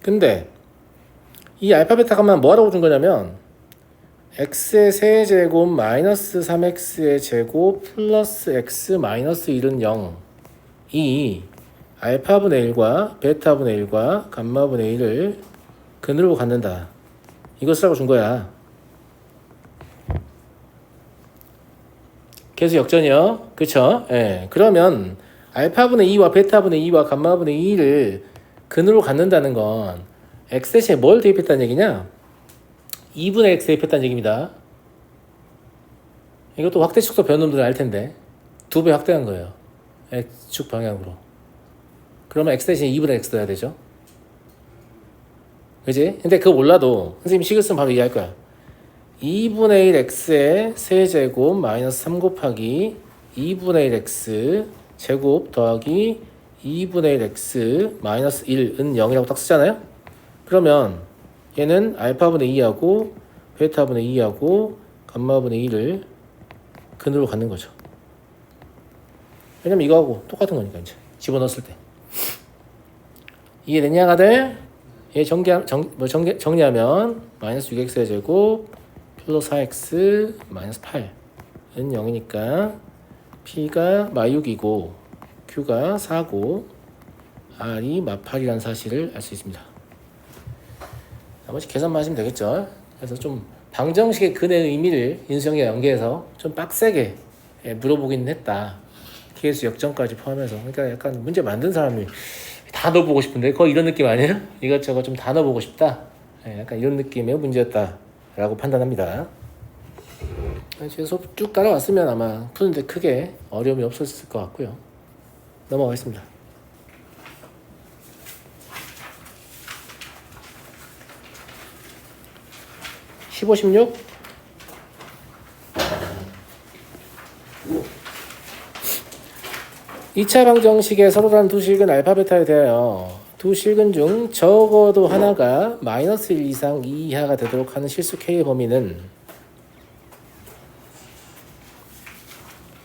근데 이 알파 베타 감마 뭐하라고 준 거냐면 x의 세제곱 마이너스 3x의 제곱 플러스 x 마이너스 1은 0이 알파분의 1과 베타분의 1과 감마분의 1을 근으로 갖는다. 이거 쓰라고 준 거야. 계수 역전이요. 그쵸? 예. 그러면 알파분의 2와 베타분의 2와 감마분의 2를 근으로 갖는다는 건 x 대신에 뭘 대입했다는 얘기냐? 2분의 x 대입했다는 얘기입니다. 이것도 확대축소 배운 놈들은 알 텐데 2배 확대한 거예요. x축 방향으로. 그러면 x 대신에 2분의 x 넣어야 되죠. 그지? 근데 그거 몰라도 선생님이 식을 쓰면 바로 이해할 거야. 2분의 1 x의 세제곱 마이너스 3 곱하기 2분의 1 x 제곱 더하기 2분의 1 x 마이너스 1은 0이라고 딱 쓰잖아요. 그러면 얘는 알파분의 2하고 베타분의 2하고 감마분의 1을 근으로 갖는 거죠. 왜냐면 이거하고 똑같은 거니까 이제 집어넣었을 때. 이해됐냐가들? 얘 정리하면 마이너스 6x의 제곱 플러스 4x 마이너스 8은 0이니까 p가 마6이고 q가 4고 r이 마8이라는 사실을 알 수 있습니다. 나머지 계산만 하시면 되겠죠. 그래서 좀 방정식의 근의 의미를 인수정리와 연계해서 좀 빡세게 물어보긴 했다. 계수 역전까지 포함해서. 그러니까 약간 문제 만든 사람이 다 넣어보고 싶은데 거의 이런 느낌 아니에요? 이것저것 좀 다 넣어보고 싶다. 약간 이런 느낌의 문제였다라고 판단합니다. 수업 쭉 따라왔으면 아마 푸는데 크게 어려움이 없었을 것 같고요. 넘어가겠습니다. (15, 16) 2차 방정식의 서로 다른 두 실근 알파 베타에 대하여 두 실근 중 적어도 하나가 마이너스 1 이상 2 이하가 되도록 하는 실수 K의 범위는,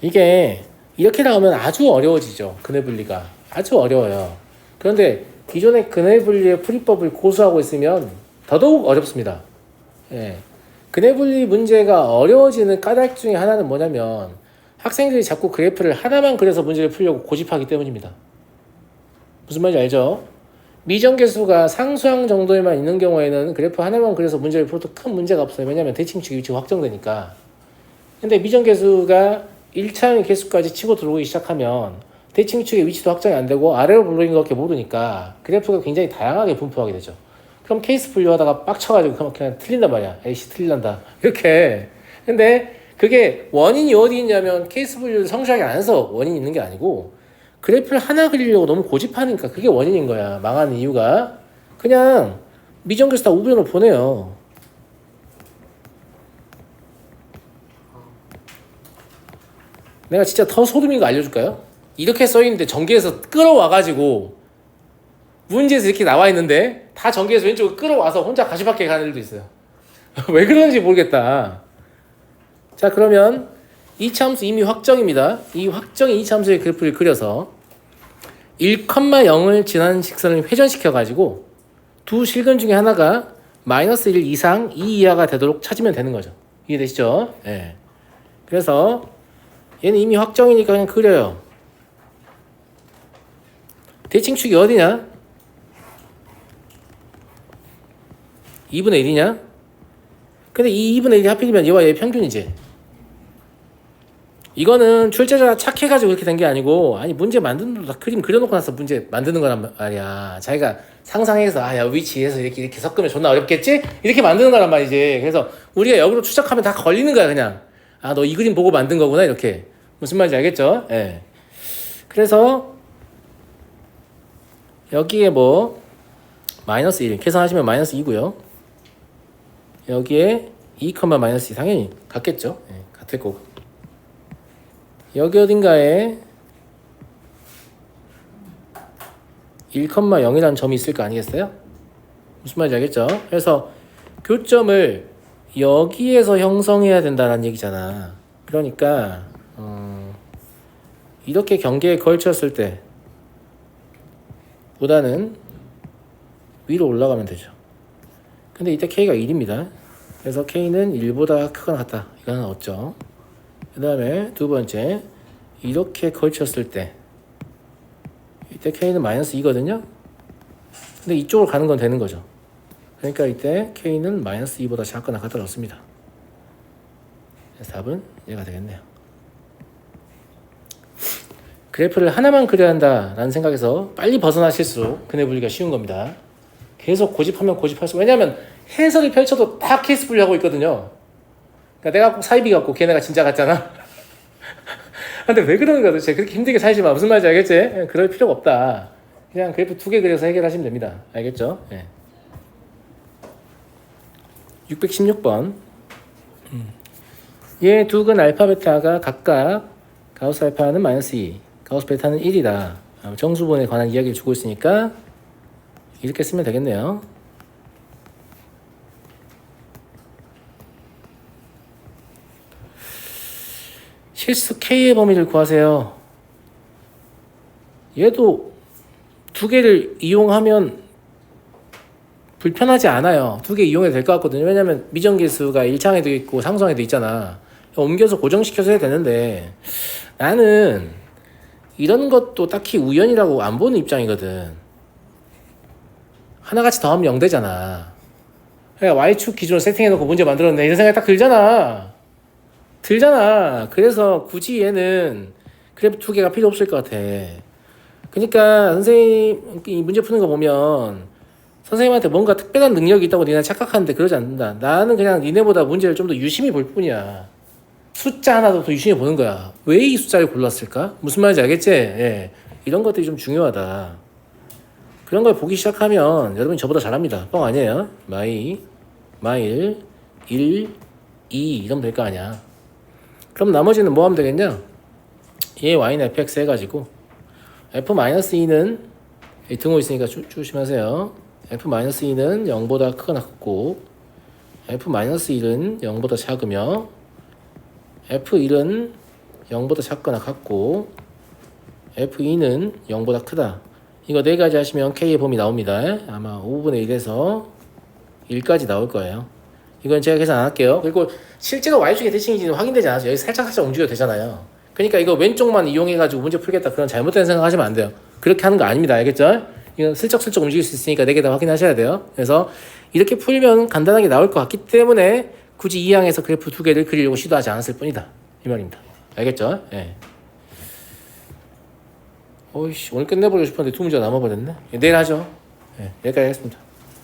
이게 이렇게 나오면 아주 어려워지죠. 근해 분리가 아주 어려워요. 그런데 기존의 근해 분리의 풀이법을 고수하고 있으면 더더욱 어렵습니다. 예. 근해 분리 문제가 어려워지는 까닭 중에 하나는 뭐냐면 학생들이 자꾸 그래프를 하나만 그려서 문제를 풀려고 고집하기 때문입니다. 무슨 말인지 알죠? 미정계수가 상수항 정도에만 있는 경우에는 그래프 하나만 그려서 문제를 풀어도 큰 문제가 없어요. 왜냐하면 대칭축의 위치가 확정되니까. 근데 미정계수가 1차원 계수까지 치고 들어오기 시작하면 대칭축의 위치도 확정이 안 되고 아래로 불러있는 것밖에 모르니까 그래프가 굉장히 다양하게 분포하게 되죠. 그럼 케이스 분류하다가 빡쳐가지고 그냥 틀린단 말이야. 에이씨 틀린단다. 이렇게. 근데 그게 원인이 어디 있냐면 케이스 분류를 성실하게 안 해서 원인이 있는 게 아니고 그래프를 하나 그리려고 너무 고집하니까 그게 원인인 거야. 망하는 이유가. 그냥 미정계수 다 우변으로 보내요. 내가 진짜 더 소름인 거 알려줄까요? 이렇게 써있는데 전개해서 끌어와가지고 문제에서 이렇게 나와 있는데 다 전개해서 왼쪽으로 끌어와서 혼자 가시밭길 가는 일도 있어요. 왜 그런지 모르겠다. 자, 그러면 이 참수 이미 확정입니다. 이 확정이 이 참수의 그래프를 그려서 1,0을 지나는 직선을 회전시켜가지고 두 실근 중에 하나가 마이너스 1 이상 2 이하가 되도록 찾으면 되는 거죠. 이해되시죠? 네. 그래서 얘는 이미 확정이니까 그냥 그려요. 대칭축이 어디냐? 2분의 1이냐? 근데 이 2분의 1이 하필이면 얘와 얘의 평균이지. 이거는 출제자가 착해가지고 그렇게 된 게 아니고, 아니 문제 만드는 다 그림 그려놓고 나서 문제 만드는 거란 말이야. 자기가 상상해서 야 위치에서 이렇게 섞으면 존나 어렵겠지? 이렇게 만드는 거란 말이지. 그래서 우리가 여기로 추적하면 다 걸리는 거야 그냥. 아 너 이 그림 보고 만든 거구나 이렇게. 무슨 말인지 알겠죠? 예. 그래서 여기에 뭐 마이너스 1 계산하시면 마이너스 2고요. 여기에 2, 마이너스 2 당연히 같겠죠. 예, 같을 거고. 여기 어딘가에 1,0이라는 점이 있을 거 아니겠어요? 무슨 말인지 알겠죠? 그래서 교점을 여기에서 형성해야 된다는 얘기잖아. 그러니까 이렇게 경계에 걸쳤을 때 보다는 위로 올라가면 되죠. 근데 이때 K가 1입니다. 그래서 K는 1보다 크거나 같다. 이거 하나 얻죠. 그 다음에 두 번째, 이렇게 걸쳤을 때 이때 K는 마이너스 2거든요. 근데 이쪽으로 가는 건 되는 거죠. 그러니까 이때 K는 마이너스 2보다 작거나 같다 넣습니다. 그래서 답은 얘가 되겠네요. 그래프를 하나만 그려야 한다라는 생각에서 빨리 벗어나실수록 근해 분리가 쉬운 겁니다. 계속 고집하면 고집할수록, 왜냐하면 해설이 펼쳐도 다 케이스 분류하고 있거든요. 그러니까 내가 꼭 사이비 같고 걔네가 진짜 같잖아. 근데 왜 그러는 거야 도대체. 그렇게 힘들게 살지 마. 무슨 말인지 알겠지? 그럴 필요가 없다. 그냥 그래프 2개 그려서 해결하시면 됩니다. 알겠죠? 네. 616번. 얘 두 근 알파 베타가 각각 가우스 알파는 마이너스 2, 가우스 베타는 1이다. 정수분에 관한 이야기를 주고 있으니까 이렇게 쓰면 되겠네요. 실수 K의 범위를 구하세요. 얘도 두 개를 이용하면 불편하지 않아요. 두 개 이용해도 될 것 같거든요. 왜냐면 미정계수가 1창에도 있고 상수항에도 있잖아. 옮겨서 고정시켜서 해야 되는데 나는 이런 것도 딱히 우연이라고 안 보는 입장이거든. 하나같이 더하면 0 되잖아. 그러니까 Y축 기준으로 세팅해놓고 문제 만들었네 이런 생각이 딱 들잖아. 그래서 굳이 얘는 그래프 두 개가 필요 없을 것 같아. 그러니까 선생님 이 문제 푸는 거 보면 선생님한테 뭔가 특별한 능력이 있다고 니네 착각하는데 그러지 않는다. 나는 그냥 니네보다 문제를 좀 더 유심히 볼 뿐이야. 숫자 하나도 더 유심히 보는 거야. 왜 이 숫자를 골랐을까? 무슨 말인지 알겠지? 예. 이런 것들이 좀 중요하다. 그런 걸 보기 시작하면 여러분이 저보다 잘합니다. 뻥 아니에요. 마일, 1, 2 이러면 될 거 아니야. 그럼 나머지는 뭐 하면 되겠냐? 얘 y는 fx 해가지고 f-2는 등호 있으니까 조심하세요. f-2는 0보다 크거나 같고 f-1은 0보다 작으며 f1은 0보다 작거나 같고 f2는 0보다 크다. 이거 네 가지 하시면 K의 범위 나옵니다. 아마 5분의 1에서 1까지 나올 거예요. 이건 제가 계산 안 할게요. 그리고 실제로 Y축의 대칭인지는 확인되지 않아서 여기 살짝 움직여도 되잖아요. 그러니까 이거 왼쪽만 이용해가지고 문제 풀겠다 그런 잘못된 생각하시면 안 돼요. 그렇게 하는 거 아닙니다. 알겠죠? 이건 슬쩍슬쩍 움직일 수 있으니까 네 개 다 확인하셔야 돼요. 그래서 이렇게 풀면 간단하게 나올 것 같기 때문에 굳이 이 항에서 그래프 두 개를 그리려고 시도하지 않았을 뿐이다. 이 말입니다. 알겠죠? 예. 오이씨 오늘 끝내버리고 싶었는데 두 문제가 남아버렸네. 내일 하죠. 예, 여기까지 하겠습니다.